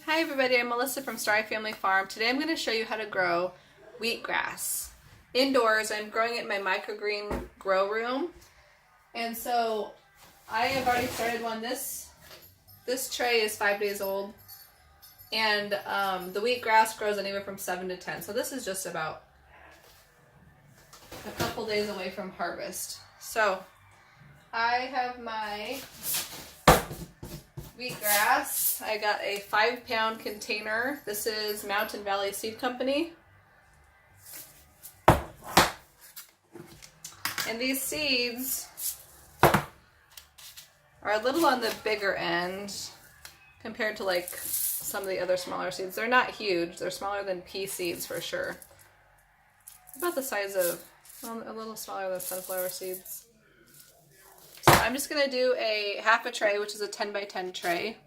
Hi everybody, I'm Melissa from Starry Family Farm. Today I'm going to show you how to grow wheatgrass. Indoors, I'm growing it in my microgreen grow room. And so I have already started one. This tray is 5 days old. And the wheatgrass grows anywhere from 7 to 10. So this is just about a couple days away from harvest. So I have my wheatgrass. I got a 5-pound container. This is Mountain Valley Seed Company. And these seeds are a little on the bigger end compared to like some of the other smaller seeds. They're not huge. They're smaller than pea seeds for sure. About the size of, well, a little smaller than sunflower seeds. So I'm just going to do a half a tray, which is a 10 by 10 tray.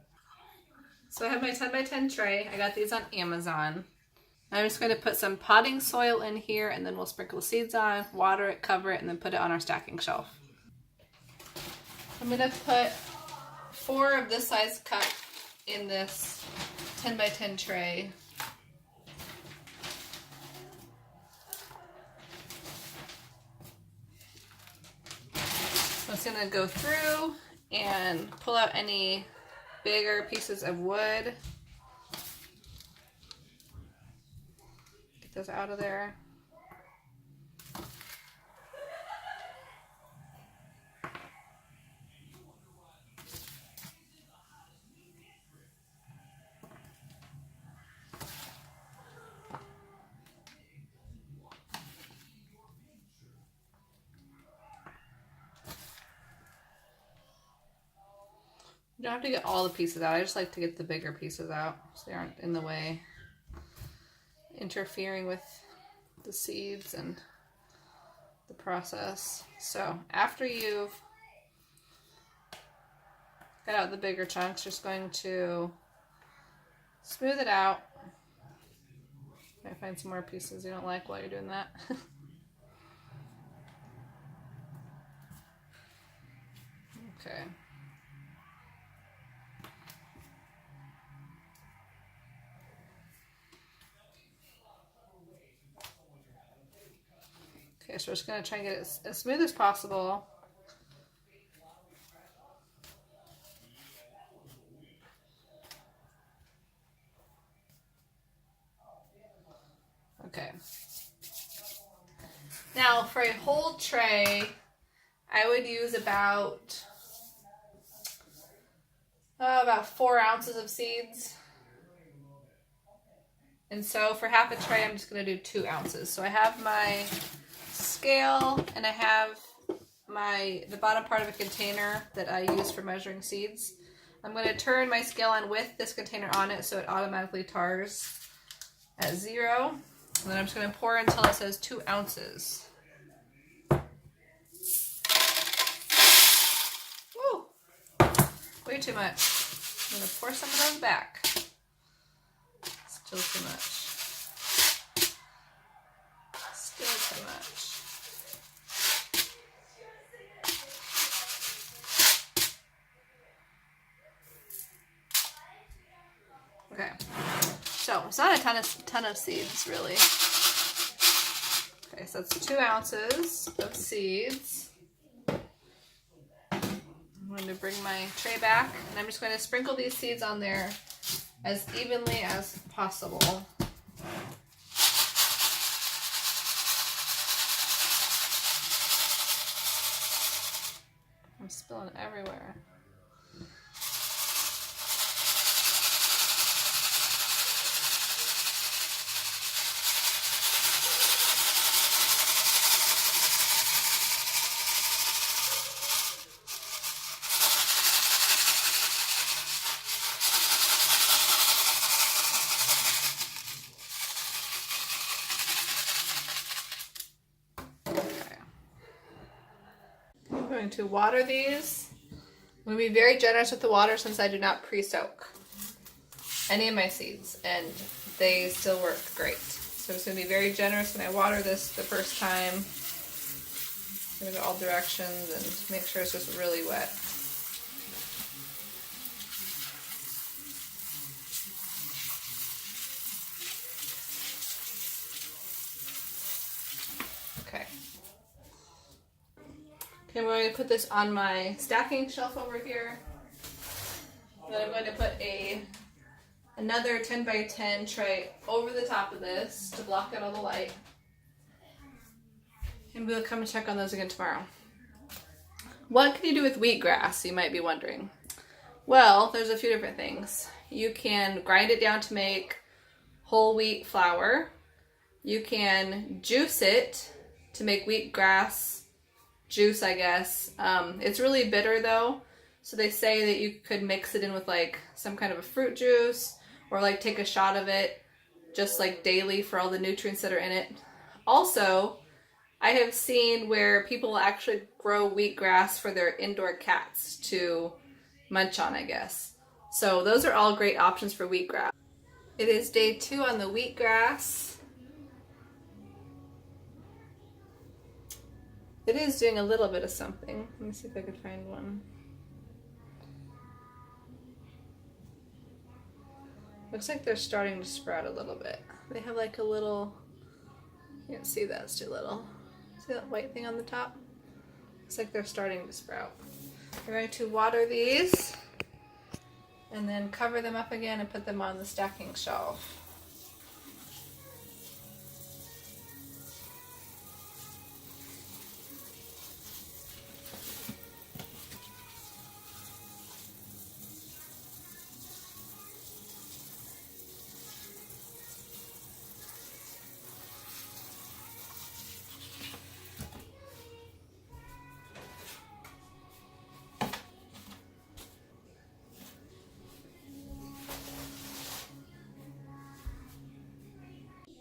So I have my 10 by 10 tray. I got these on Amazon. I'm just going to put some potting soil in here, and then we'll sprinkle seeds on, water it, cover it, and then put it on our stacking shelf. I'm going to put 4 of this size cup in this 10 by 10 tray. I'm just going to go through and pull out any bigger pieces of wood. Get those out of there. You don't have to get all the pieces out. I just like to get the bigger pieces out so they aren't in the way, interfering with the seeds and the process. So after you've got out the bigger chunks, just going to smooth it out. Try to find some more pieces you don't like while you're doing that. Okay. Okay, so we're just going to try and get it as smooth as possible. Okay. Now for a whole tray, I would use about 4 ounces of seeds. And so for half a tray, I'm just going to do 2 ounces. So I have my scale, and I have the bottom part of a container that I use for measuring seeds. I'm going to turn my scale on with this container on it so it automatically tars at 0. And then I'm just going to pour until it says 2 ounces. Woo! Way too much. I'm going to pour some of those back. Still too much. Still too much. Okay, so it's not a ton of seeds, really. Okay, so that's 2 ounces of seeds. I'm going to bring my tray back, and I'm just going to sprinkle these seeds on there as evenly as possible. I'm spilling everywhere. I'm going to water these. I'm going to be very generous with the water since I do not pre-soak any of my seeds, and they still work great. So I'm just going to be very generous when I water this the first time. I'm going to go all directions and make sure it's just really wet. Okay, we're going to put this on my stacking shelf over here. Then I'm going to put another 10 by 10 tray over the top of this to block out all the light. And we'll come and check on those again tomorrow. What can you do with wheatgrass, you might be wondering? Well, there's a few different things. You can grind it down to make whole wheat flour. You can juice it to make wheatgrass juice, I guess. It's really bitter though, so they say that you could mix it in with like some kind of a fruit juice, or like take a shot of it just like daily for all the nutrients that are in it. Also, I have seen where people actually grow wheatgrass for their indoor cats to munch on, I guess. So those are all great options for wheatgrass. It is day 2 on the wheatgrass. It is doing a little bit of something. Let me see if I can find one. Looks like they're starting to sprout a little bit. They have like a little, you can't see that, it's too little. See that white thing on the top? Looks like they're starting to sprout. We're going to water these and then cover them up again and put them on the stacking shelf.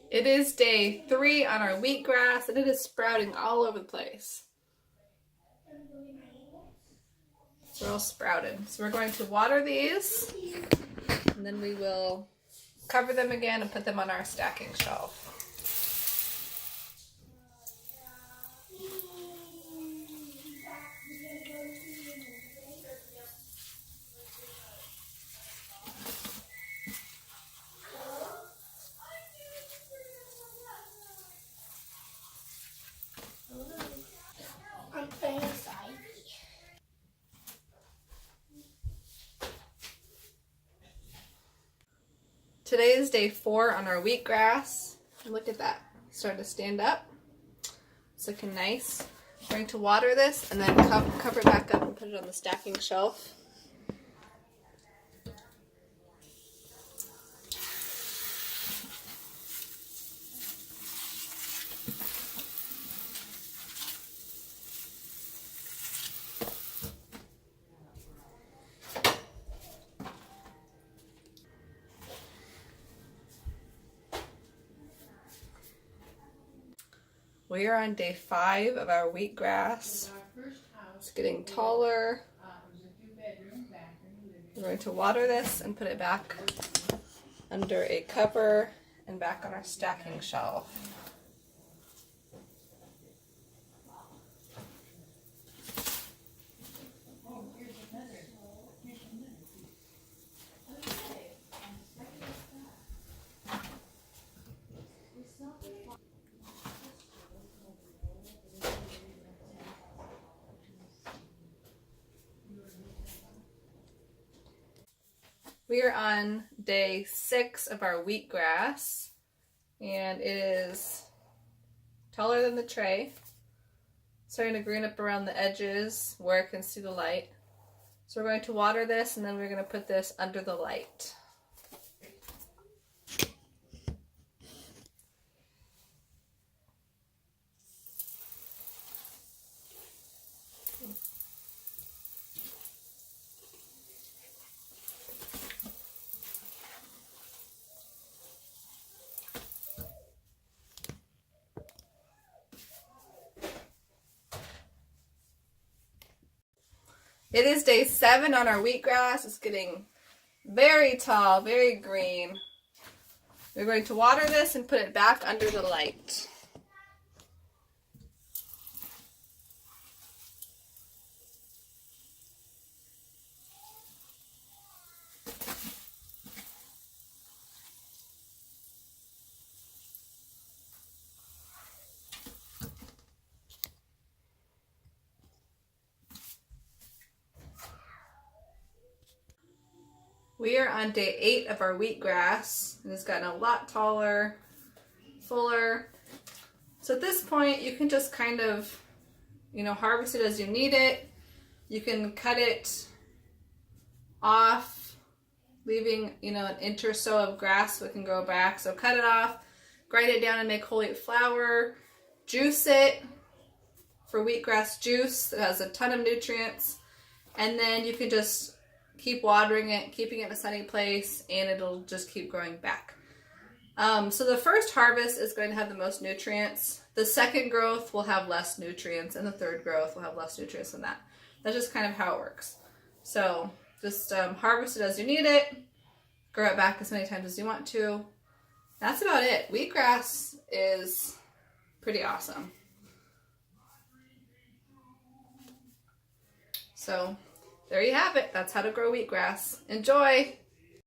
It is day 3 on our wheatgrass, and it is sprouting all over the place. They're all sprouted. So we're going to water these, and then we will cover them again and put them on our stacking shelf. Today is day 4 on our wheatgrass. And look at that, starting to stand up. It's looking nice. We're going to water this and then cover it back up and put it on the stacking shelf. We are on day 5 of our wheatgrass. It's getting taller. We're going to water this and put it back under a cover and back on our stacking shelf. We are on day 6 of our wheatgrass, and it is taller than the tray, starting to green up around the edges where I can see the light. So we're going to water this, and then we're going to put this under the light. It is day 7 on our wheatgrass. It's getting very tall, very green. We're going to water this and put it back under the light. We are on day 8 of our wheatgrass, and it's gotten a lot taller, fuller. So at this point, you can just kind of, harvest it as you need it. You can cut it off, leaving, an inch or so of grass so it can grow back. So cut it off, grind it down and make whole wheat flour, juice it for wheatgrass juice that has a ton of nutrients, and then you can just keep watering it, keeping it in a sunny place, and it'll just keep growing back. So the first harvest is going to have the most nutrients. The second growth will have less nutrients, and the third growth will have less nutrients than that. That's just kind of how it works. So just harvest it as you need it, grow it back as many times as you want to. That's about it. Wheatgrass is pretty awesome. So there you have it. That's how to grow wheatgrass. Enjoy!